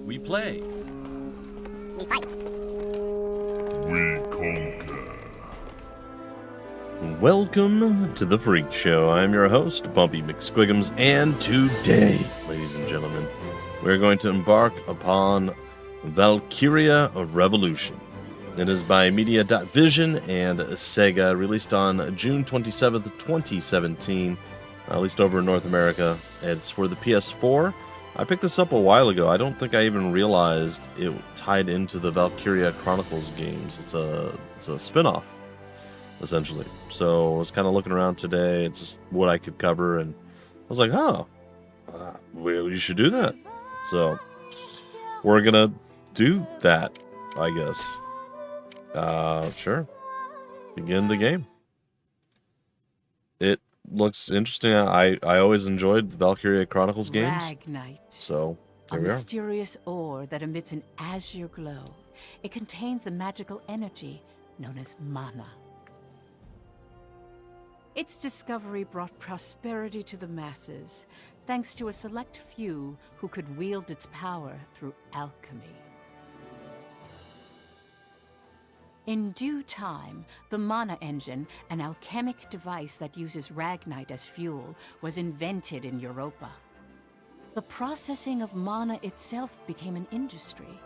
We play. We fight. We conquer. Welcome to the Freak Show. I'm your host, Bumpy McSquigums, and today, ladies and gentlemen, we're going to embark upon Valkyria Revolution. It is by Media.Vision and Sega, released on June 27th, 2017, at least over in North America. It's for the PS4. I picked this up a while ago. I don't think I even realized it tied into the Valkyria Chronicles games. It's a spin-off, essentially. So I was kind of looking around today, it's just what I could cover, and I was like, well, you should do that. So we're gonna do that, I guess. Sure. Begin the game. It looks interesting. I always enjoyed the Valkyria Chronicles games. Ragnite. So, here a we are. mysterious ore that emits an azure glow. It contains a magical energy known as mana. Its discovery brought prosperity to the masses, thanks to a select few who could wield its power through alchemy. In due time, the mana engine, an alchemic device that uses Ragnite as fuel, was invented in Europa. The processing of mana itself became an industry,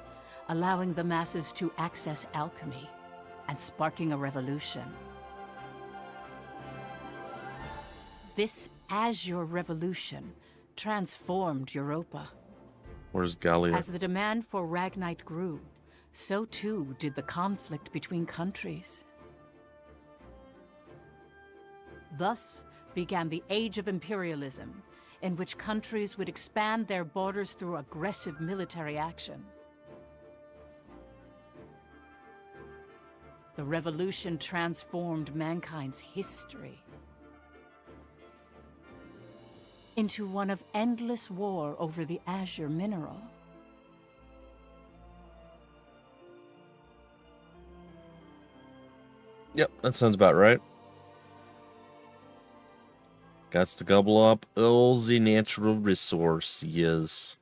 allowing the masses to access alchemy and sparking a revolution. This Azure Revolution transformed Europa. Where's Gallia? As the demand for Ragnite grew, so too did the conflict between countries. Thus began the Age of Imperialism, in which countries would expand their borders through aggressive military action. The revolution transformed mankind's history into one of endless war over the azure mineral. Yep, that sounds about right. Gots to gobble up all the natural resources.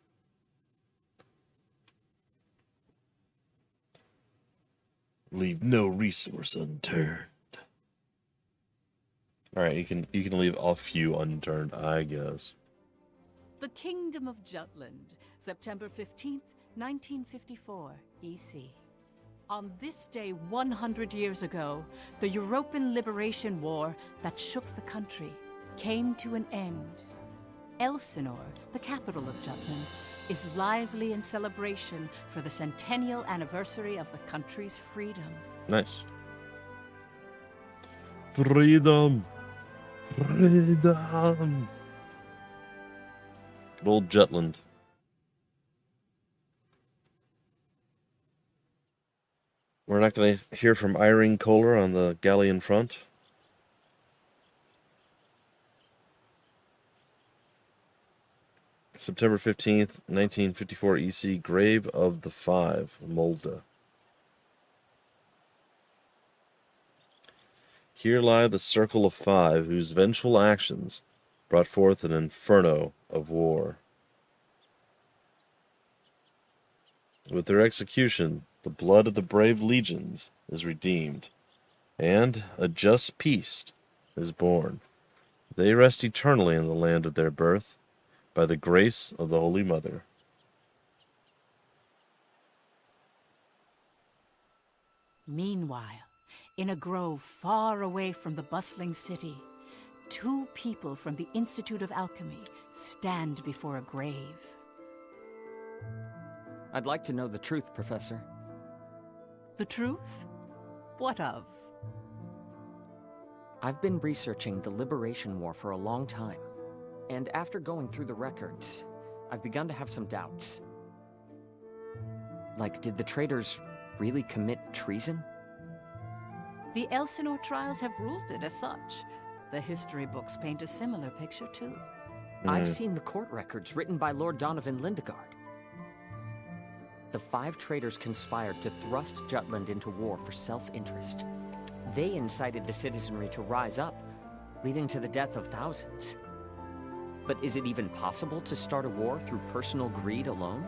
Leave no resource unturned. Alright, you can leave a few unturned, I guess. The Kingdom of Jutland, September 15th, 1954, EC. On this day 100 years ago, the European Liberation War that shook the country came to an end. Elsinore, the capital of Jutland, is lively in celebration for the centennial anniversary of the country's freedom. Nice. Freedom! Freedom! Good old Jutland. We're not going to hear from Irene Kohler on the Gallian front. September 15th, 1954 EC, Grave of the Five, Molde. Here lie the Circle of Five, whose vengeful actions brought forth an inferno of war. With their execution, the blood of the brave legions is redeemed, and a just peace is born. They rest eternally in the land of their birth, by the grace of the Holy Mother. Meanwhile, in a grove far away from the bustling city, two people from the Institute of Alchemy stand before a grave. I'd like to know the truth, Professor. The truth? What of? I've been researching the Liberation War for a long time, and after going through the records, I've begun to have some doubts. Like, did the traitors really commit treason? The Elsinore trials have ruled it as such. The history books paint a similar picture, too. I've seen the court records written by Lord Donovan Lindegard. The five traitors conspired to thrust Jutland into war for self-interest. They incited the citizenry to rise up, leading to the death of thousands. But is it even possible to start a war through personal greed alone?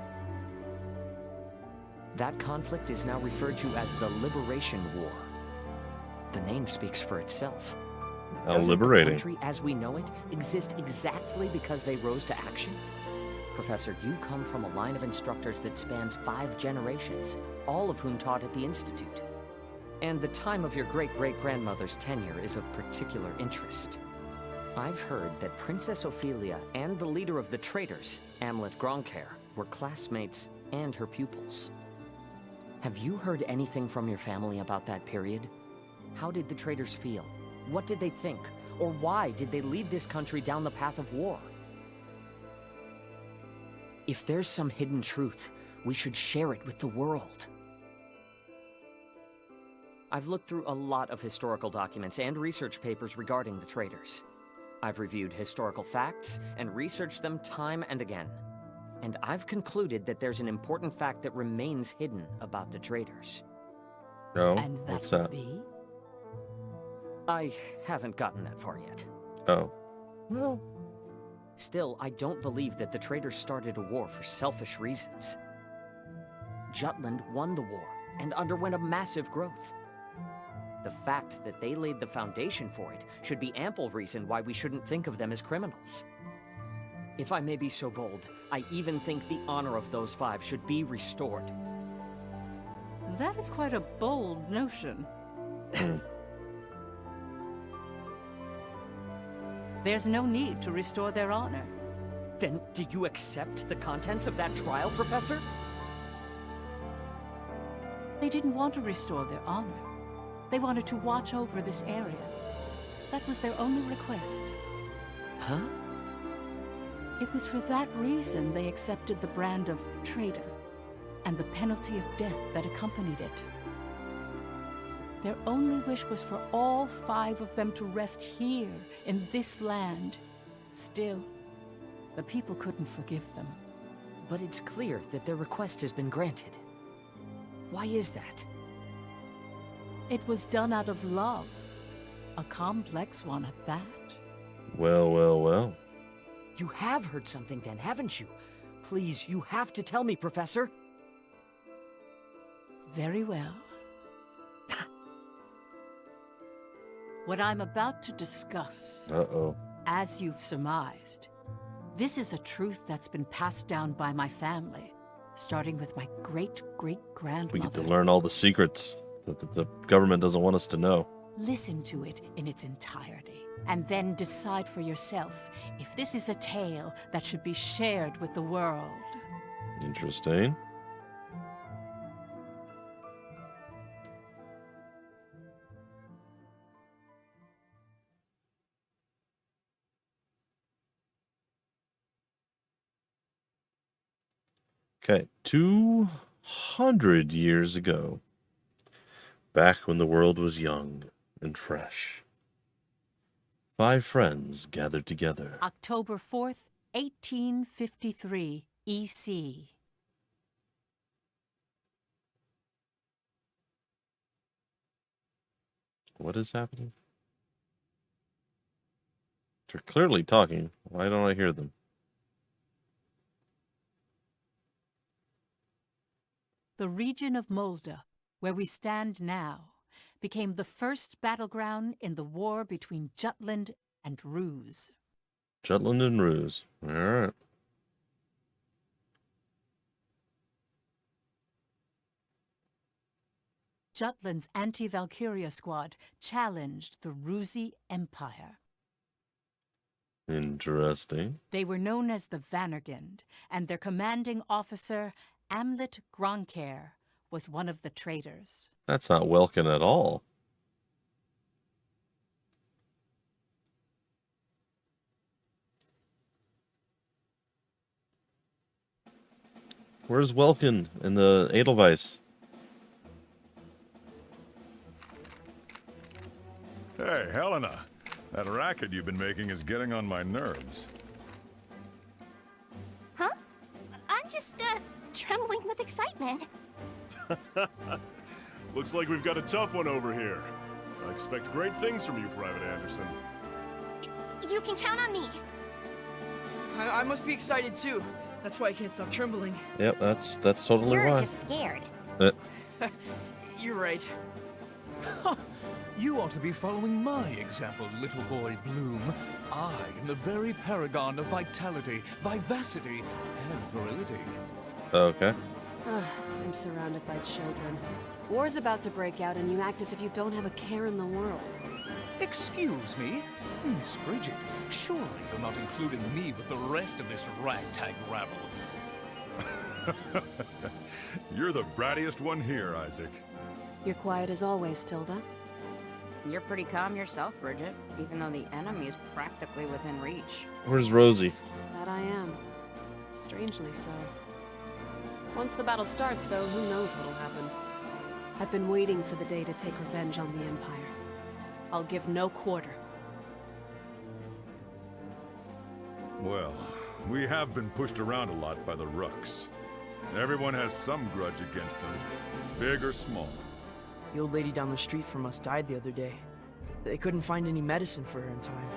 That conflict is now referred to as the Liberation War. The name speaks for itself. How Doesn't liberating. the country as we know it exist exactly because they rose to action? Professor, you come from a line of instructors that spans 5 generations, all of whom taught at the Institute. And the time of your great-great-grandmother's tenure is of particular interest. I've heard that Princess Ophelia and the leader of the traitors, Amlet Gronkair, were classmates and her pupils. Have you heard anything from your family about that period? How did the traitors feel? What did they think? Or why did they lead this country down the path of war? If there's some hidden truth, we should share it with the world. I've looked through a lot of historical documents and research papers regarding the traitors. I've reviewed historical facts and researched them time and again. And I've concluded that there's an important fact that remains hidden about the traitors. Oh, And that what's would that? be? I haven't gotten that far yet. Oh. Well, Still, I don't believe that the traitors started a war for selfish reasons. Jutland won the war and underwent a massive growth. The fact that they laid the foundation for it should be ample reason why we shouldn't think of them as criminals. If I may be so bold, I even think the honor of those 5 should be restored. That is quite a bold notion. There's no need to restore their honor. Then do you accept the contents of that trial, Professor? They didn't want to restore their honor. They wanted to watch over this area. That was their only request. Huh? It was for that reason they accepted the brand of traitor and the penalty of death that accompanied it. Their only wish was for all 5 of them to rest here in this land. Still, the people couldn't forgive them. But it's clear that their request has been granted. Why is that? It was done out of love. A complex one at that. well, well, well. You have heard something then, haven't you? Please, you have to tell me, Professor. Very well. What I'm about to discuss, Uh-oh. as you've surmised, this is a truth that's been passed down by my family, starting with my great-great-grandmother. We get to learn all the secrets that the government doesn't want us to know. Listen to it in its entirety, and then decide for yourself if this is a tale that should be shared with the world. Interesting. Okay, 200 years ago, back when the world was young and fresh, 5 friends gathered together. October 4th, 1853, EC. What is happening? They're clearly talking. Why don't I hear them? The region of Molde, where we stand now, became the first battleground in the war between Jutland and Ruse. Jutland and Ruse. All right. Jutland's anti-Valkyria squad challenged the Rusi Empire. Interesting. They were known as the Vannergund, and their commanding officer, Amlet Gronkair, was one of the traitors. That's not Welkin at all. Where's Welkin in the Edelweiss? Hey, Helena. That racket you've been making is getting on my nerves. Huh? I'm just, trembling with excitement. Looks like we've got a tough one over here. I expect great things from you, Private Anderson. You can count on me. I must be excited too. That's why I can't stop trembling. Yep, that's totally You're why. just scared. Uh, You're right. You ought to be following my example, little boy Bloom. I am the very paragon of vitality, vivacity, and virility. okay. I'm surrounded by children. War's about to break out and you act as if you don't have a care in the world. Excuse me? Miss Bridget, surely you're not including me with the rest of this ragtag rabble. You're the brattiest one here, Isaac. You're quiet as always, Tilda. You're pretty calm yourself, Bridget, even though the enemy is practically within reach. Where's Rosie? That I am. Strangely so. Once the battle starts, though, who knows what'll happen. I've been waiting for the day to take revenge on the Empire. I'll give no quarter. Well, we have been pushed around a lot by the Rooks. Everyone has some grudge against them, big or small. The old lady down the street from us died the other day. They couldn't find any medicine for her in time.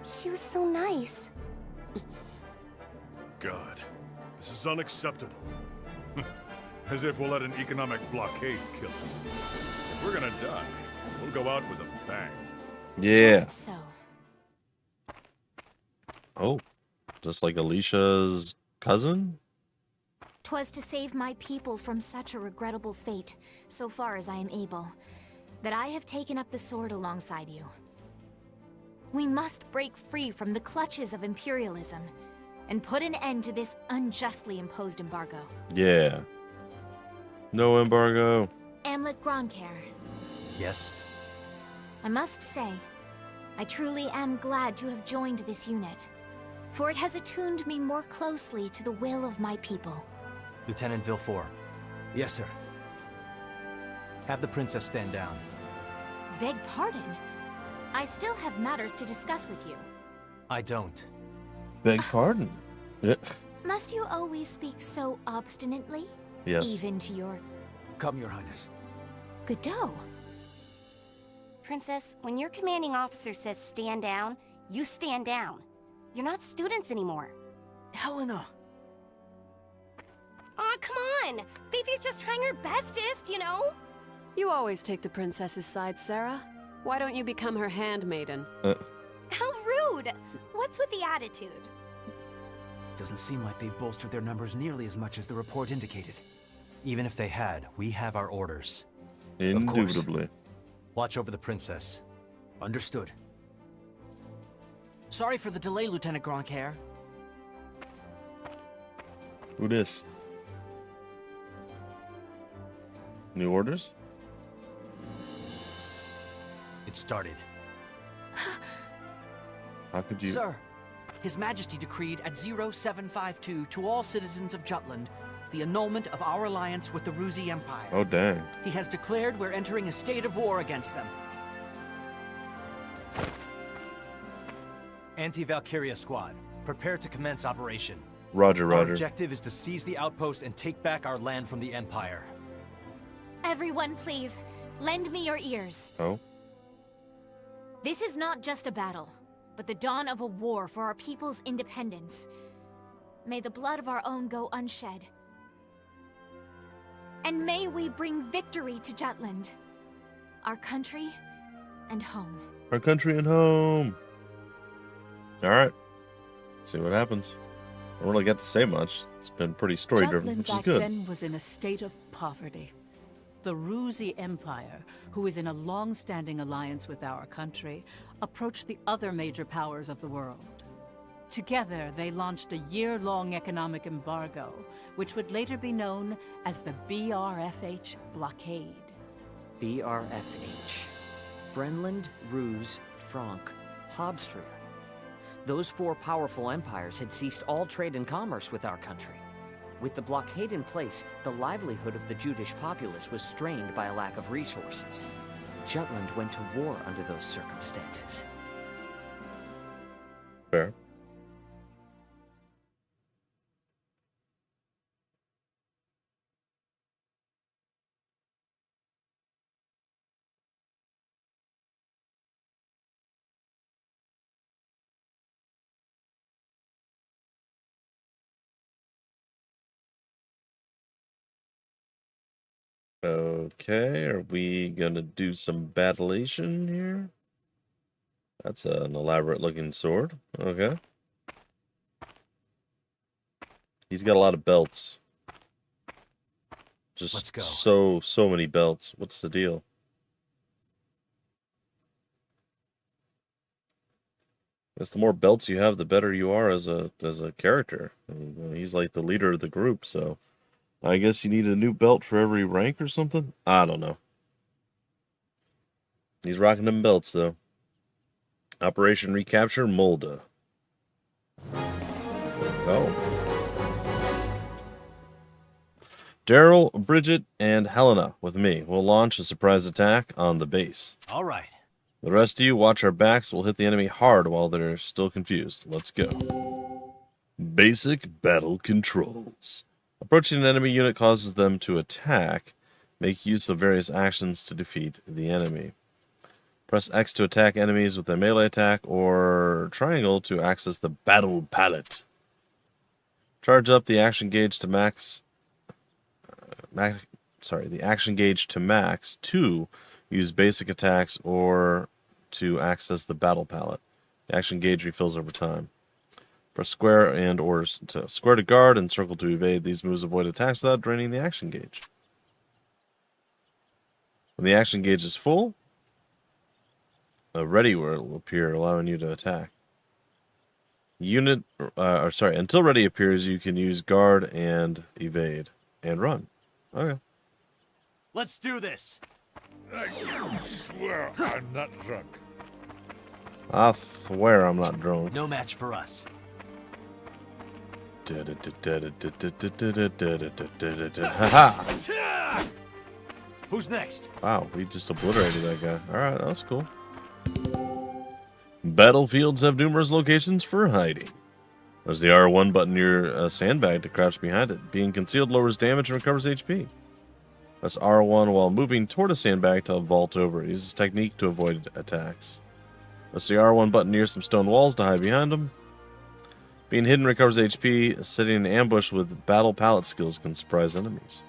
She was so nice. God, this is unacceptable. As if we'll let an economic blockade kill us. If we're gonna die, we'll go out with a bang. Yeah. Just so. Oh, just like Alicia's cousin? 'Twas to save my people from such a regrettable fate, so far as I am able, that I have taken up the sword alongside you. We must break free from the clutches of imperialism and put an end to this unjustly imposed embargo. Yeah. No embargo. Amlet Gronkair, Yes? I must say, I truly am glad to have joined this unit, for it has attuned me more closely to the will of my people. Lieutenant Villefort, Yes, sir. have the princess stand down. Beg pardon? I still have matters to discuss with you. I don't. Beg pardon. Yeah. Must you always speak so obstinately? Yes. Even to your Come, Your Highness. Godot? Princess, when your commanding officer says stand down, you stand down. You're not students anymore. Helena! Aw, come on! Fifi's just trying her bestest, you know? You always take the princess's side, Sarah. Why don't you become her handmaiden? How rude! What's with the attitude? Doesn't seem like they've bolstered their numbers nearly as much as the report indicated. Even if they had, we have our orders. Indubitably. Watch over the princess. Understood. Sorry for the delay, Lieutenant Gronkair. Who this? New orders? It started. How could you? Sir, His Majesty decreed at 0752 to all citizens of Jutland the annulment of our alliance with the Ruzi Empire. Oh, dang. He has declared we're entering a state of war against them. Anti-Valkyria squad, prepare to commence operation. Roger, Our roger. objective is to seize the outpost and take back our land from the Empire. Everyone, please, lend me your ears. Oh? This is not just a battle, but the dawn of a war for our people's independence. May the blood of our own go unshed. And may we bring victory to Jutland, our country and home. Our country and home. Alright. See what happens. I don't really get to say much. It's been pretty story-driven, Jutland which is back good. then was in a state of poverty. The Ruzi Empire, who is in a long-standing alliance with our country, approached the other major powers of the world. Together, they launched a year-long economic embargo, which would later be known as the BRFH blockade. BRFH. Brenland, Ruse, Frank, Hobstria. Those four powerful empires had ceased all trade and commerce with our country. With the blockade in place, the livelihood of the Judish populace was strained by a lack of resources. Jutland went to war under those circumstances. Fair. Okay, are we gonna do some battlation here? That's an elaborate looking sword. Okay. He's got a lot of belts. Just Let's go. so many belts. What's the deal? Guess the more belts you have, the better you are as a character. And, he's like the leader of the group, so I guess you need a new belt for every rank or something? I don't know. He's rocking them belts, though. Operation Recapture Molda. Oh. Daryl, Bridget, and Helena with me will launch a surprise attack on the base. All right. The rest of you watch our backs. We'll hit the enemy hard while they're still confused. Let's go. Basic battle controls. Approaching an enemy unit causes them to attack. Make use of various actions to defeat the enemy. Press X to attack enemies with a melee attack, or triangle to access the battle palette. Charge up the action gauge to max. The action gauge to max to use basic attacks or to access the battle palette. The action gauge refills over time. Press square and or to square to guard and circle to evade. These moves avoid attacks without draining the action gauge. When the action gauge is full, a ready word will appear, allowing you to attack. Until ready appears, you can use guard and evade and run. Okay. Let's do this. I swear I'm not drunk. I swear I'm not drunk. No match for us. Ha-ha! Who's next? Wow, we just obliterated that guy. Alright, that was cool. Battlefields have numerous locations for hiding. There's the R1 button near a sandbag to crouch behind it. Being concealed lowers damage and recovers HP. Press R1 while moving toward a sandbag to vault over. Use this technique to avoid attacks. Press the R1 button near some stone walls to hide behind them. Being hidden recovers HP. Setting an ambush with battle palette skills can surprise enemies.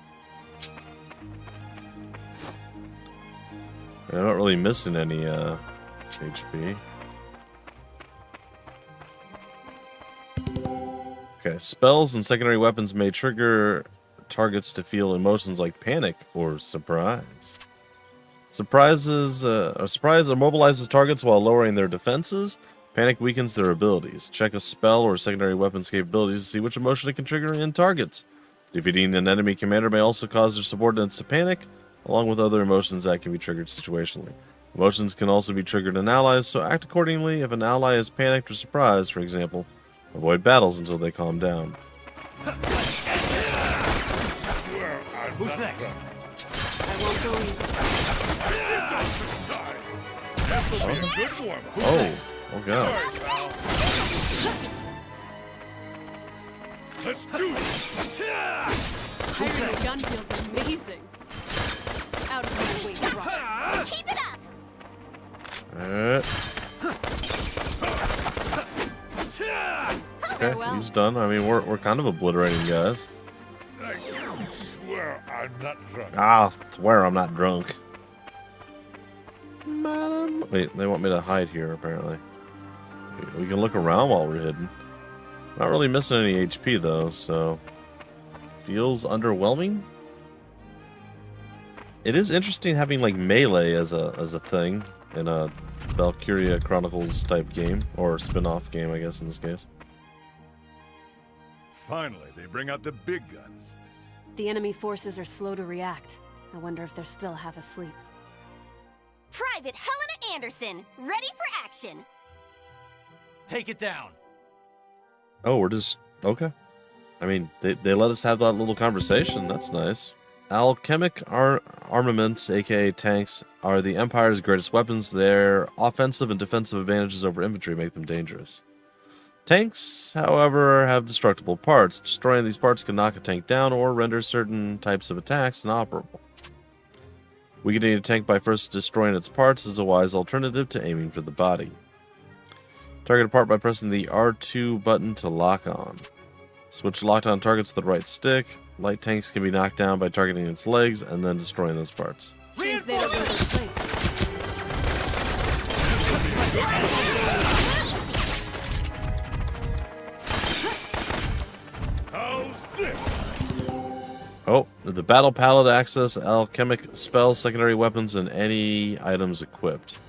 I'm not really missing any HP. Okay, spells and secondary weapons may trigger targets to feel emotions like panic or surprise. Surprise immobilizes targets while lowering their defenses. Panic weakens their abilities. Check a spell or secondary weapon's capabilities to see which emotion it can trigger in targets. Defeating an enemy commander may also cause their subordinates to panic, along with other emotions that can be triggered situationally. Emotions can also be triggered in allies, so act accordingly. If an ally is panicked or surprised, for example, avoid battles until they calm down. Who's next? I won't go easy. This'll be a good one. Oh god. Sorry, pal. Let's do this. Hiring a gun feels amazing. Out of my way, Rock. Keep it up! Okay, he's done. I mean, we're kind of obliterating guys. I swear I'm not drunk. I swear I'm not drunk. Wait, they want me to hide here, apparently. We can look around while we're hidden. Not really missing any HP, though, so... Feels underwhelming? It is interesting having, like, melee as a thing in a Valkyria Chronicles type game, or spin-off game, I guess, in this case. Finally, they bring out the big guns. The enemy forces are slow to react. I wonder if they're still half asleep. Private Helena Anderson, ready for action. Take it down. Oh, we're just... Okay. I mean, they let us have that little conversation. That's nice. Alchemic armaments, aka tanks, are the Empire's greatest weapons. Their offensive and defensive advantages over infantry make them dangerous. Tanks, however, have destructible parts. Destroying these parts can knock a tank down or render certain types of attacks inoperable. Weakening a tank by first destroying its parts is a wise alternative to aiming for the body. Target a part by pressing the R2 button to lock on. Switch locked on targets to the right stick. Light tanks can be knocked down by targeting its legs and then destroying those parts. Seems they don't know this place. How's this? Oh, the battle palette access alchemic spells, secondary weapons, and any items equipped.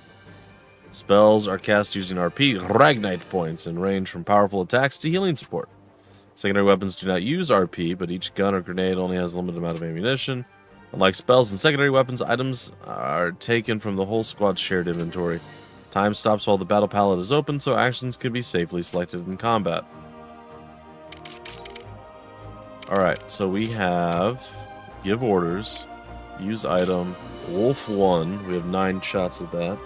Spells are cast using RP Ragnite points and range from powerful attacks to healing support. Secondary weapons do not use RP, but each gun or grenade only has a limited amount of ammunition. Unlike spells and secondary weapons, items are taken from the whole squad's shared inventory. Time stops while the battle palette is open, so actions can be safely selected in combat. Alright, so we have give orders, use item, Wolf 1. We have 9 shots of that.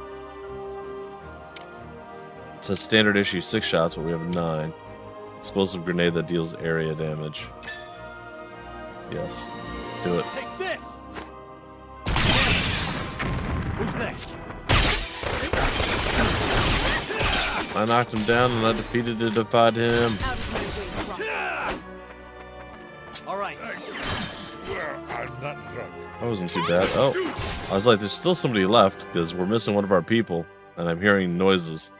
It's a standard issue 6 shots, but we have 9. Explosive grenade that deals area damage. Yes. Do it. Take this! Who's next? I knocked him down and I defeated to divide him. Alright. I'm not drunk. That wasn't too bad. Oh, I was like, there's still somebody left because we're missing one of our people and I'm hearing noises.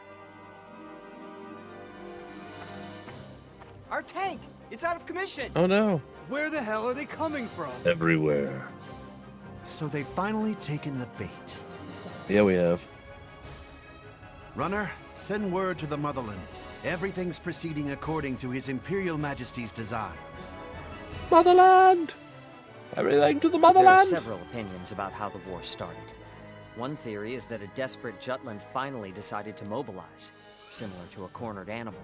Our tank! It's out of commission! Oh no. Where the hell are they coming from? Everywhere. So they've finally taken the bait. Yeah, we have. Runner, send word to the motherland. Everything's proceeding according to His Imperial Majesty's designs. Motherland! Everything to the There are motherland! several opinions about how the war started. One theory is that a desperate Jutland finally decided to mobilize, similar to a cornered animal.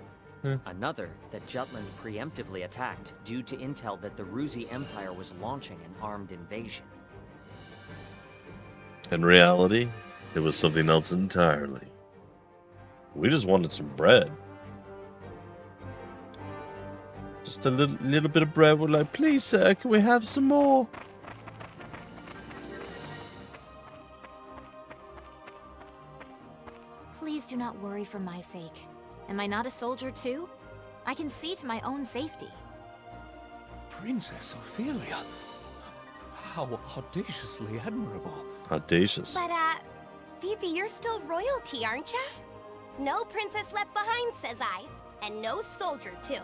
Another, that Jutland preemptively attacked due to intel that the Ruzi Empire was launching an armed invasion. In reality, it was something else entirely. We just wanted some bread. Just a little bit of bread. We're like, please, sir, can we have some more? Please do not worry for my sake. Am I not a soldier too? I can see to my own safety. Princess Ophelia. How audaciously admirable. Audacious. But, Phoebe, you're still royalty, aren't ya? No princess left behind, says I. And no soldier, too.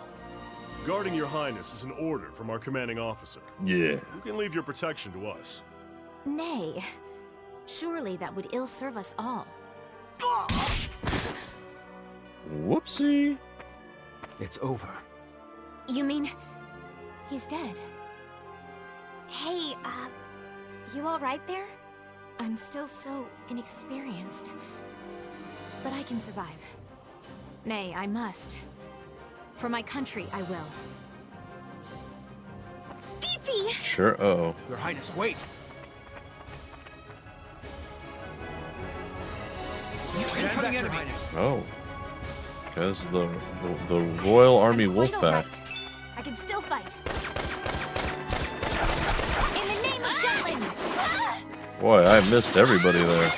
Guarding your highness is an order from our commanding officer. Yeah. You can leave your protection to us. Nay. Surely that would ill serve us all. Whoopsie. It's over. You mean he's dead? Hey, you alright there? I'm still so inexperienced. But I can survive. Nay, I must. For my country, I will. Phoebe! Sure, uh-oh. Your Highness, wait! Stand Incoming back, Your enemy. Highness. Oh. Okay, this is the Royal Army I'm quite Wolfpack. alright. I can still fight. In the name of Jutland! Boy, I missed everybody there.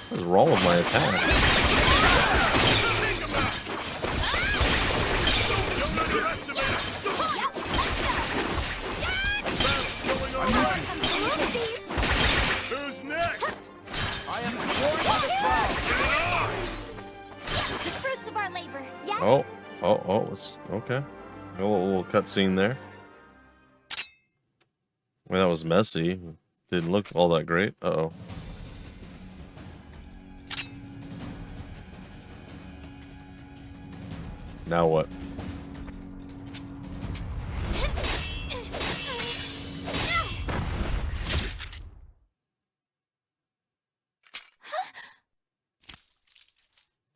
What is wrong with my attack? Who's next? I am sworn by the crown! The fruits of our labor, yes? Oh, it's okay. A little cutscene there. Well, that was messy. Didn't look all that great. Uh-oh. Now what?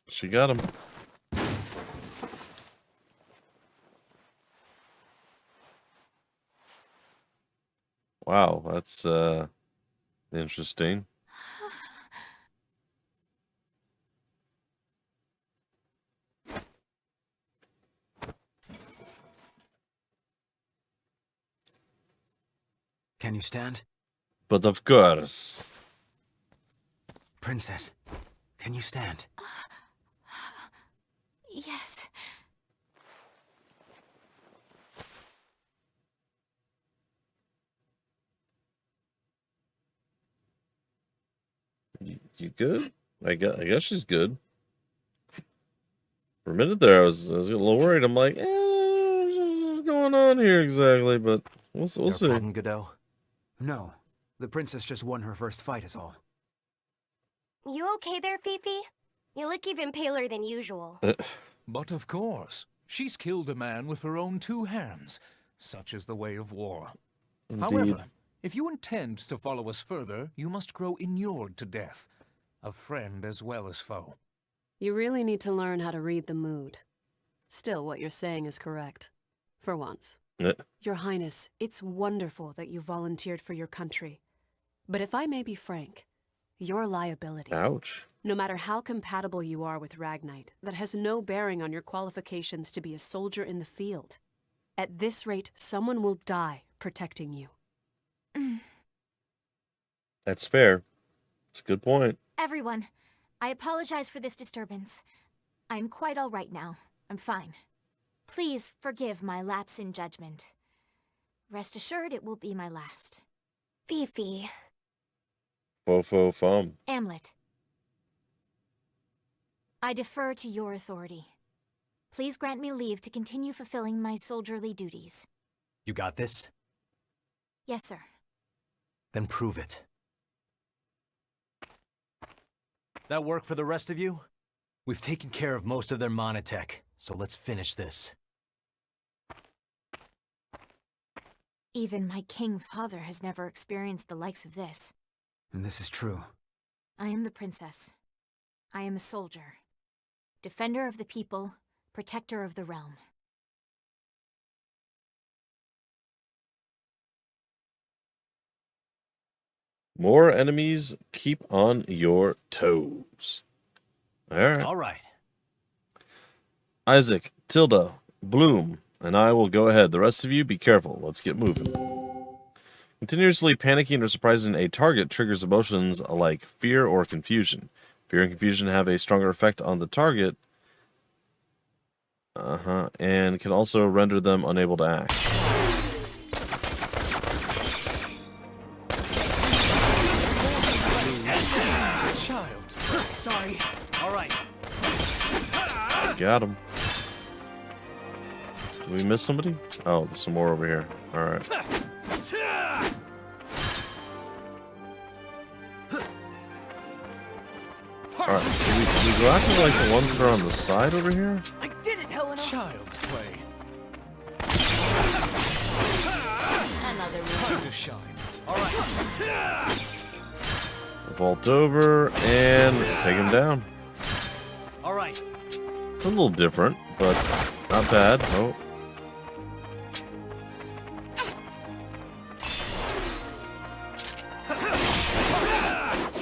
She got him. Wow, that's interesting. Can you stand? But of course. Princess, can you stand? Yes. you good? I guess she's good. For a minute there, I was a little worried. I'm like, what's going on here exactly? But we'll see. Problem, Godot? No. The princess just won her first fight is all. You okay there, Fifi? You look even paler than usual. But of course, she's killed a man with her own 2 hands. Such is the way of war. Indeed. However, if you intend to follow us further, you must grow inured to death. A friend as well as foe. You really need to learn how to read the mood. Still, what you're saying is correct. For once. Your Highness, it's wonderful that you volunteered for your country. But if I may be frank, you're a liability. Ouch. No matter how compatible you are with Ragnite, that has no bearing on your qualifications to be a soldier in the field. At this rate, someone will die protecting you. That's fair. It's a good point. Everyone, I apologize for this disturbance. I'm quite all right now. I'm fine. Please forgive my lapse in judgment. Rest assured it will be my last. Fifi. Fo-fo-fum. Amlet. I defer to your authority. Please grant me leave to continue fulfilling my soldierly duties. You got this? Yes, sir. Then prove it. That work for the rest of you? We've taken care of most of their monotech, so let's finish this. Even my king father has never experienced the likes of this. And this is true. I am the princess. I am a soldier. Defender of the people, protector of the realm. More enemies, keep on your toes. All right. Isaac, Tilda, Bloom, and I will go ahead. The rest of you, be careful. Let's get moving. Continuously panicking or surprising a target triggers emotions like fear or confusion. Fear and confusion have a stronger effect on the target, and can also render them unable to act. Child, sorry. All right. Got him. Did we miss somebody? Oh, there's some more over here. All right. All right. Can we go after like the ones that are on the side over here? I did it, Helena. Child's play. Another Time to shine. All right. Vault over and take him down. All right. It's a little different, but not bad. Oh.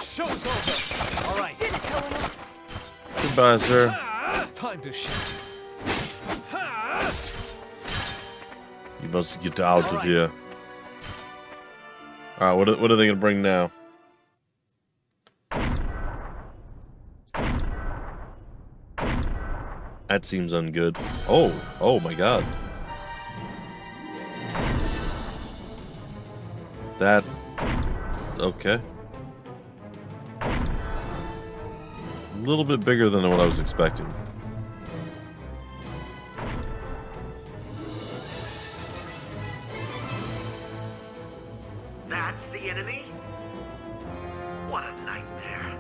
Show's over. All right. Did it, Helena. Goodbye, sir. Time to shine. You must get out of here. All right, what are they gonna bring now? That seems ungood. Oh my god. That... okay. A little bit bigger than what I was expecting. That's the enemy? What a nightmare.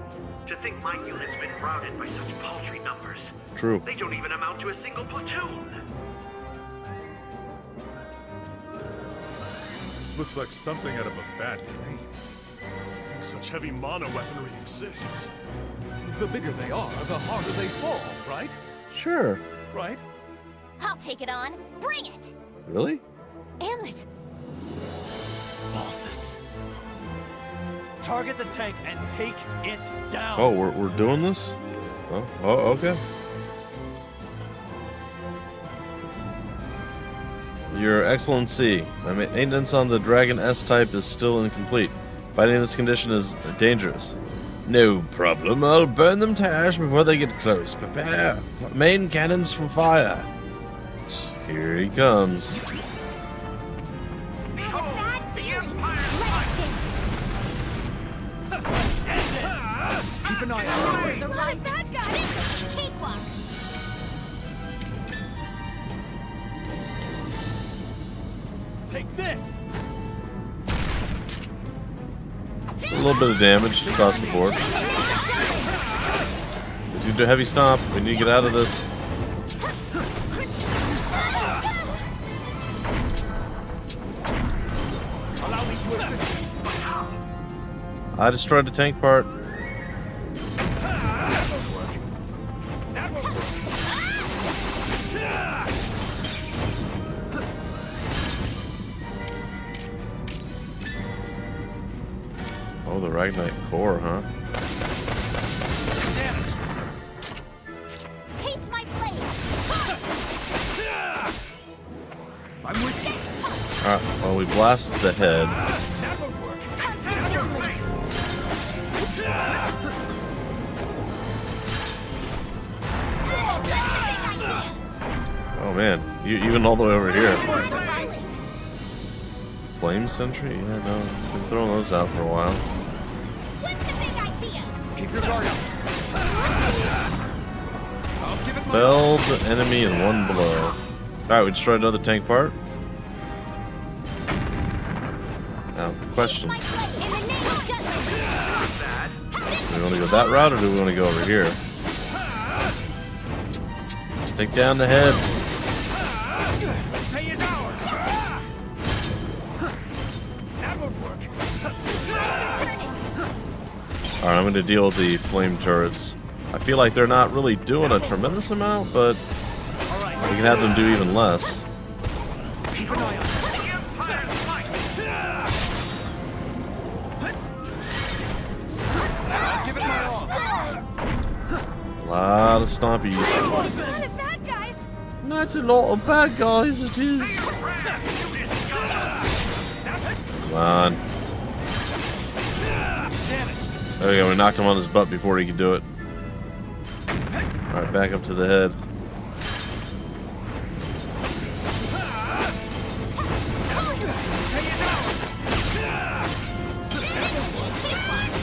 To think my unit's been routed by such paltry numbers. True. They don't even amount to a single platoon. This looks like something out of a bad dream. I think such heavy mono weaponry exists. The bigger they are, the harder they fall, right? Sure. Right? I'll take it on. Bring it! Really? Amlet! Balthus. Target the tank and take it down. Oh, we're doing this? Oh, okay. Your Excellency, my maintenance on the Dragon S-type is still incomplete. Fighting in this condition is dangerous. No problem, I'll burn them to ash before they get close. Prepare main cannons for fire. Here he comes. Keep an eye out. There's a rise. Bad guys! Cakewalk! Take this! A little bit of damage across the board. He's gonna do a heavy stomp. We need to get out of this. Allow me to assist you. I destroyed the tank part. Oh, the Ragnite core, huh? Taste my blade. I'm with you. Alright, well, we blasted the head. Constant vigilance. Oh man, you even all the way over here. Force arising. Flame Sentry? Yeah, no, we've been throwing those out for a while. What's the big idea? Keep your guard up. I'll give it my Felled the enemy in one blow. Alright, we destroyed another tank part. Now, the question. In the name of justice. Do we want to go that route or do we want to go over here? Take down the head. Tay is ours! That would work. Alright, I'm going to deal with the flame turrets. I feel like they're not really doing a tremendous amount, but we can have them do even less. Keep an eye on I'll give it my all. A lot of stompies. Bad guys! That's a lot of bad guys, it is. Come on. There we go, we knocked him on his butt before he could do it. Alright, back up to the head.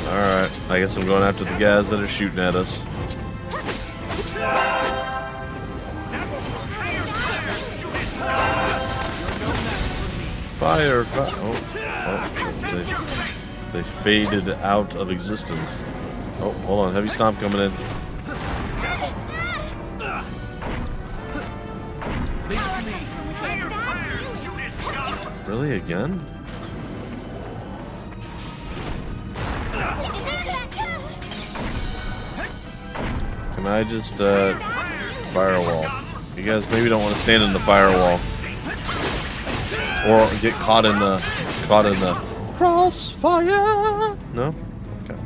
Alright, I guess I'm going after the guys that are shooting at us. Fire! They faded out of existence. Oh, hold on, heavy stomp coming in. Really, again? Can I just firewall? You guys maybe don't want to stand in the firewall, or get caught in the crossfire. No. Okay.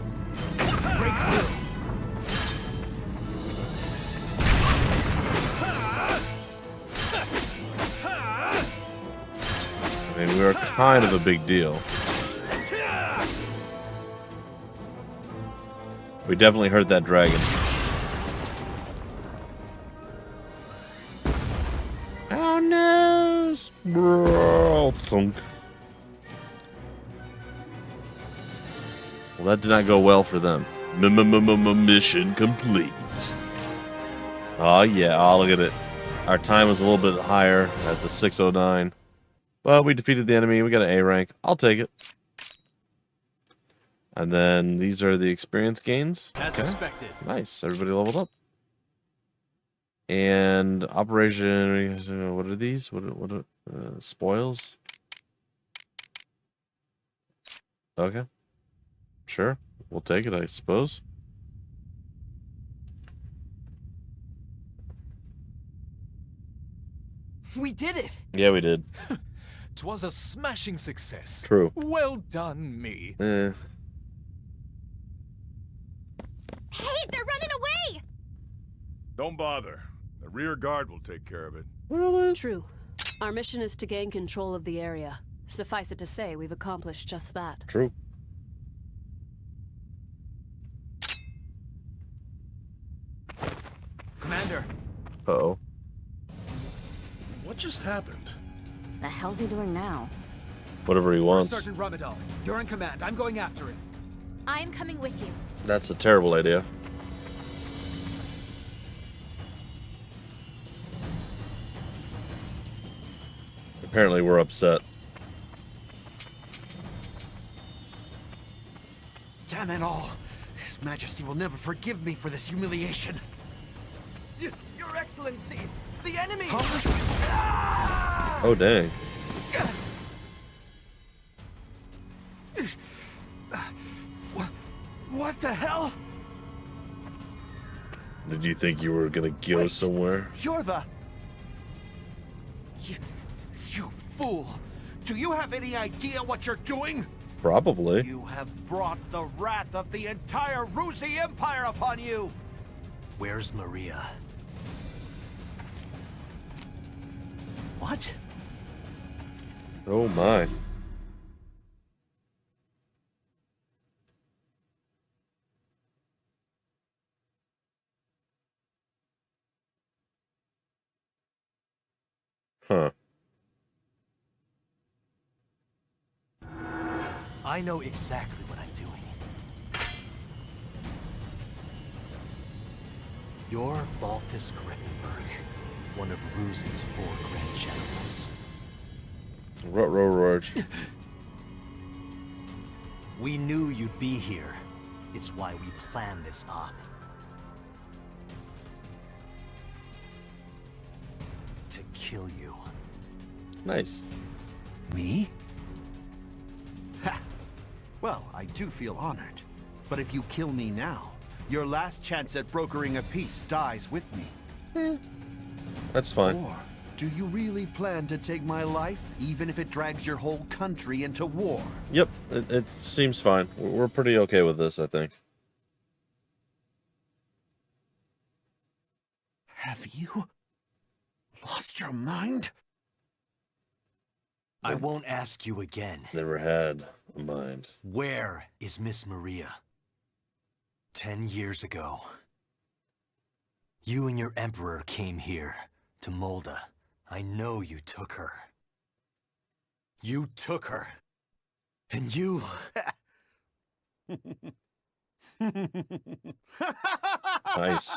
I mean, we are kind of a big deal. We definitely hurt that dragon. Oh no! Bro, thunk. Well, that did not go well for them. Mission complete. Oh yeah, oh look at it. Our time was a little bit higher at the 609. Well, we defeated the enemy. We got an A rank. I'll take it. And then these are the experience gains. As expected. Nice. Everybody leveled up. And operation. What are these? What are spoils? Okay. Sure. We'll take it, I suppose. We did it! Yeah, we did. 'Twas a smashing success. True. Well done, me. Hey, they're running away! Don't bother. The rear guard will take care of it. True. Our mission is to gain control of the area. Suffice it to say, we've accomplished just that. True. Commander. Uh-oh. What just happened? The hell's he doing now? Whatever he wants. Sergeant Ramadan, you're in command. I'm going after him. I'm coming with you. That's a terrible idea. Apparently we're upset. Damn it all! His Majesty will never forgive me for this humiliation. Your Excellency! The enemy! Oh, dang. What the hell? Did you think you were gonna go somewhere? You're the... You fool! Do you have any idea what you're doing? Probably. You have brought the wrath of the entire Rusi Empire upon you! Where's Maria? What? Oh my. Huh. I know exactly what I'm doing. You're Balthus Grippenberg, one of Rusi's 4 Grand Generals. Rut. We knew you'd be here. It's why we planned this op. To kill you. Nice. Me? Ha! Well, I do feel honored. But if you kill me now, your last chance at brokering a peace dies with me. That's fine. Or do you really plan to take my life, even if it drags your whole country into war? Yep, it seems fine. We're pretty okay with this, I think. Have you lost your mind? I won't ask you again. Never had a mind. Where is Miss Maria? 10 years ago, you and your Emperor came here to Molda. I know you took her. You took her. And you... Nice.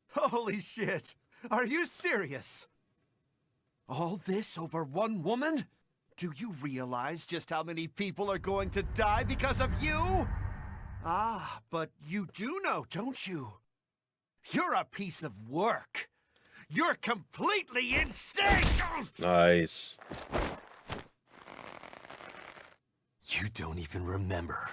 Holy shit! Are you serious? All this over one woman? Do you realize just how many people are going to die because of you? Ah, but you do know, don't you? You're a piece of work. You're completely insane! Nice. You don't even remember.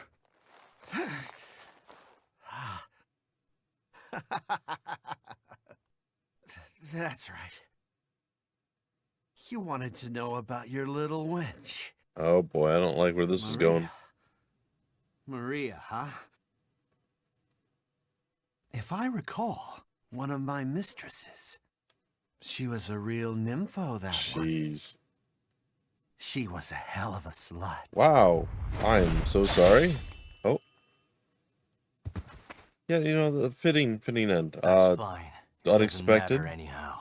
That's right. You wanted to know about your little wench. Oh boy, I don't like where this is going. Maria, huh? If I recall, one of my mistresses. She was a real nympho, that one. Jeez. She was a hell of a slut. Wow. I'm so sorry. Oh. Yeah, you know, the fitting end. That's fine. Unexpected. Doesn't matter anyhow.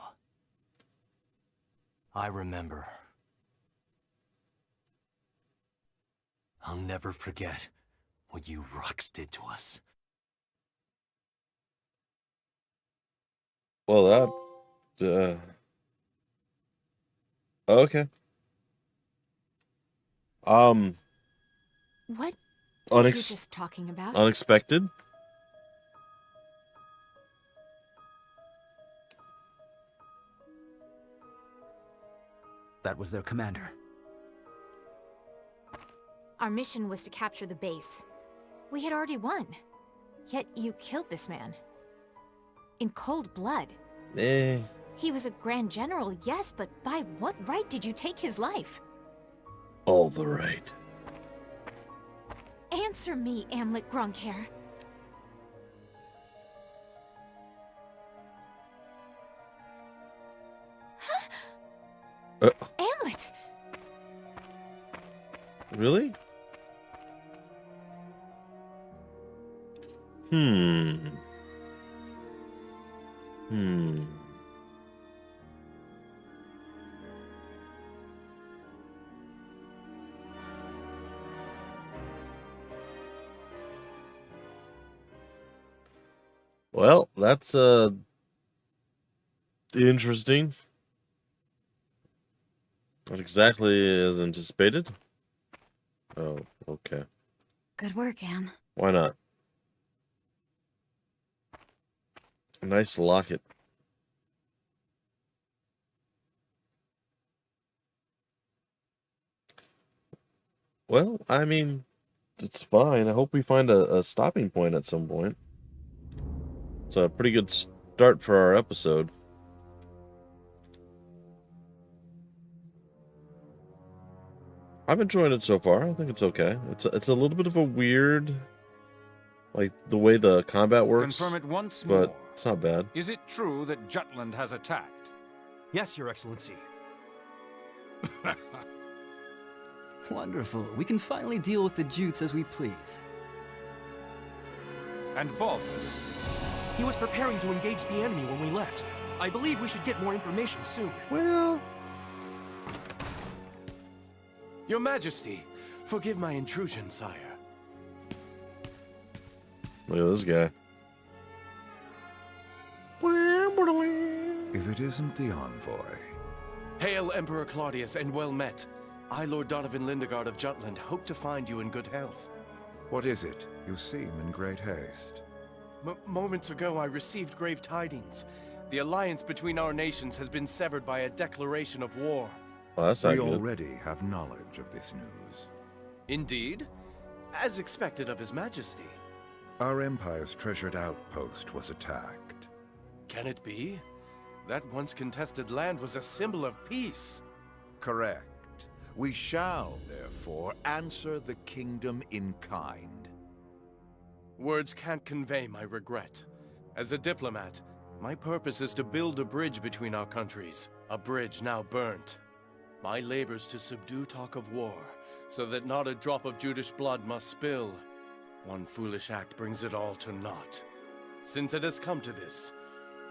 I remember. I'll never forget what you Rux did to us. Well, that... Okay. What are you just talking about? Unexpected? That was their commander. Our mission was to capture the base. We had already won. Yet you killed this man. In cold blood. He was a Grand General, yes, but by what right did you take his life? All the right. Answer me, Amlet Grunkhair. Amlet! Really? Well, that's interesting. Not exactly as anticipated. Oh, okay. Good work, Anne. Why not? A nice locket. Well, I mean, it's fine. I hope we find a stopping point at some point. It's a pretty good start for our episode. I'm enjoying it so far. I think it's okay. It's a little bit of a weird, like the way the combat works. Confirm it once but more. It's not bad. Is it true that Jutland has attacked? Yes, Your Excellency. Wonderful. We can finally deal with the Jutes as we please. And Balthus? He was preparing to engage the enemy when we left. I believe we should get more information soon. Well... Your Majesty, forgive my intrusion, sire. Look at this guy. If it isn't the envoy. Hail, Emperor Claudius, and well met. I, Lord Donovan Lindegard of Jutland, hope to find you in good health. What is it? You seem in great haste. Moments ago, I received grave tidings. The alliance between our nations has been severed by a declaration of war. Well, that's not we good. already have knowledge of this news. Indeed? As expected of His Majesty. Our Empire's treasured outpost was attacked. Can it be? That once contested land was a symbol of peace. Correct. We shall, therefore, answer the kingdom in kind. Words can't convey my regret. As a diplomat, my purpose is to build a bridge between our countries, a bridge now burnt. My labors to subdue talk of war, so that not a drop of Judish blood must spill. One foolish act brings it all to naught. Since it has come to this,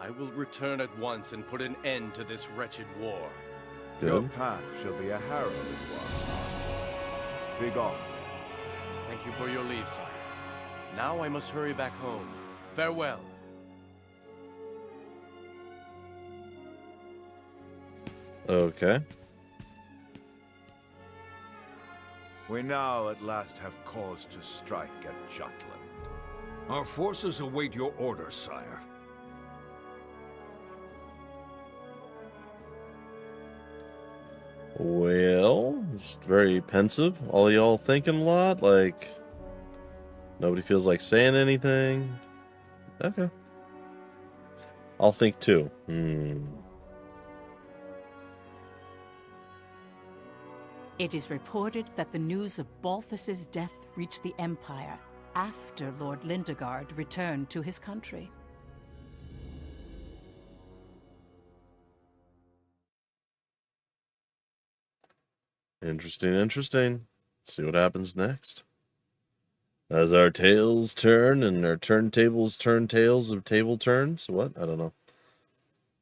I will return at once and put an end to this wretched war. Good. Your path shall be a harrowing one. Begone. Thank you for your leave, sire. Now I must hurry back home. Farewell. Okay. We now at last have cause to strike at Jutland. Our forces await your orders, sire. Well, just very pensive. All y'all thinking a lot? Like, nobody feels like saying anything? Okay. I'll think too. It is reported that the news of Balthus's death reached the Empire after Lord Lindegard returned to his country. Interesting, interesting. Let's see what happens next. As our tails turn and our turntables turn tails of table turns. What? I don't know.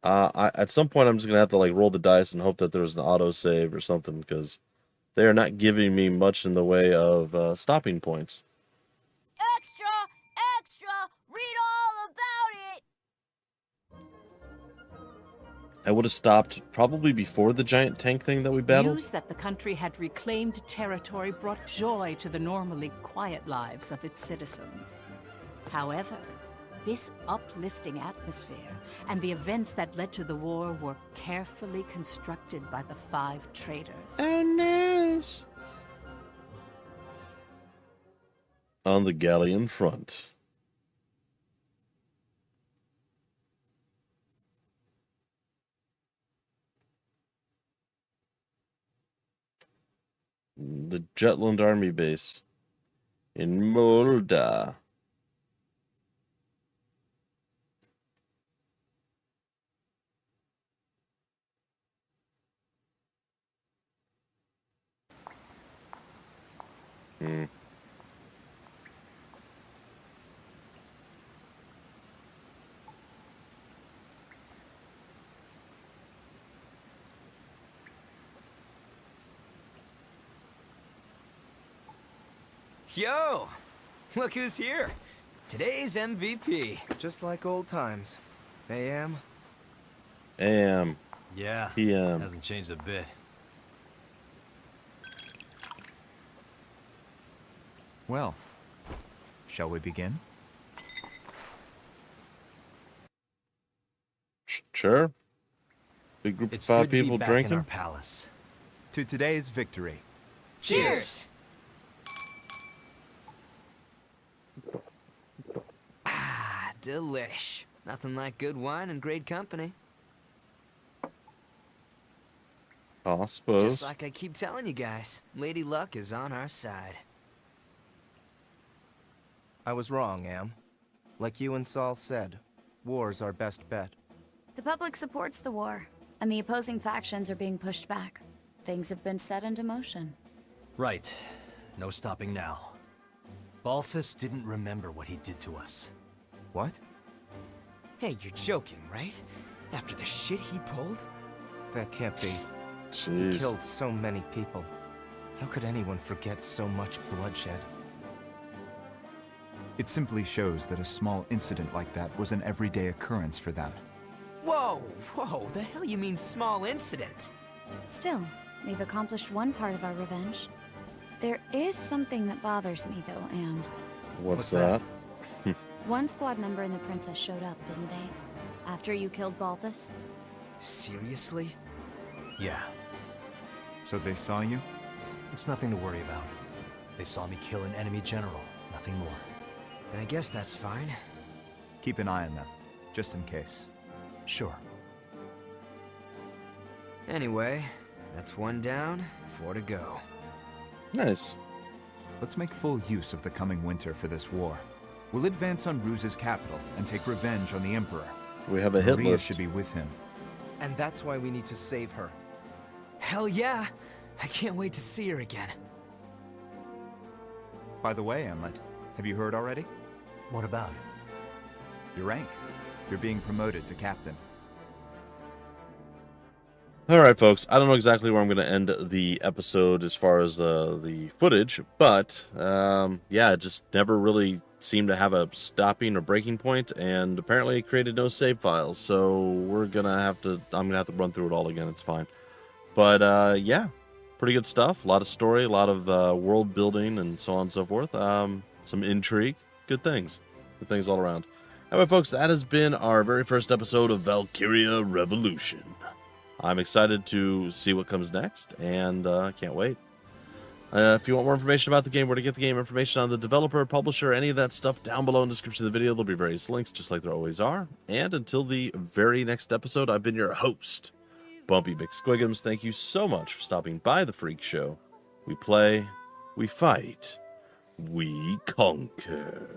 At some point, I'm just going to have to like roll the dice and hope that there's an autosave or something, because they are not giving me much in the way of stopping points. Extra! Extra! Read all about it! I would have stopped probably before the giant tank thing that we battled. News that the country had reclaimed territory brought joy to the normally quiet lives of its citizens. However, this uplifting atmosphere and the events that led to the war were carefully constructed by the 5 traitors. Oh no! On the Gallian front. The Jutland Army Base in Molda. Yo! Look who's here! Today's MVP. Just like old times. AM. AM. Yeah, PM. hasn't changed a bit. Well, shall we begin? Sure. Big group of 5 people drinking. In our palace. To today's victory. Cheers! Ah, delish. Nothing like good wine and great company. I suppose. Just like I keep telling you guys, Lady Luck is on our side. I was wrong, Am. Like you and Saul said, war's our best bet. The public supports the war, and the opposing factions are being pushed back. Things have been set into motion. Right. No stopping now. Balthus didn't remember what he did to us. What? Hey, you're joking, right? After the shit he pulled? That can't be. Jeez. He killed so many people. How could anyone forget so much bloodshed? It simply shows that a small incident like that was an everyday occurrence for them. Whoa, whoa, the hell you mean small incident? Still, we've accomplished one part of our revenge. There is something that bothers me, though, Am. What's that? One squad member and the princess showed up, didn't they? After you killed Balthus? Seriously? Yeah. So they saw you? It's nothing to worry about. They saw me kill an enemy general, nothing more. And I guess that's fine. Keep an eye on them, just in case. Sure. Anyway, that's 1 down, 4 to go. Nice. Let's make full use of the coming winter for this war. We'll advance on Ruse's capital and take revenge on the Emperor. We have a hit Maria list. should be with him. And that's why we need to save her. Hell yeah! I can't wait to see her again. By the way, Emlet, have you heard already? What about? Your rank. You're being promoted to captain. All right, folks. I don't know exactly where I'm going to end the episode as far as the footage, but yeah, it just never really seemed to have a stopping or breaking point, and apparently it created no save files. So I'm gonna have to run through it all again. It's fine, but yeah, pretty good stuff. A lot of story, a lot of world building, and so on and so forth. Some intrigue, good things all around. Anyway, folks, that has been our very first episode of Valkyria Revolution. I'm excited to see what comes next, and can't wait. If you want more information about the game, where to get the game, information on the developer, publisher, any of that stuff down below in the description of the video. There'll be various links, just like there always are. And until the very next episode, I've been your host, Bumpy McSquigums. Thank you so much for stopping by the Freak Show. We play, we fight, we conquer.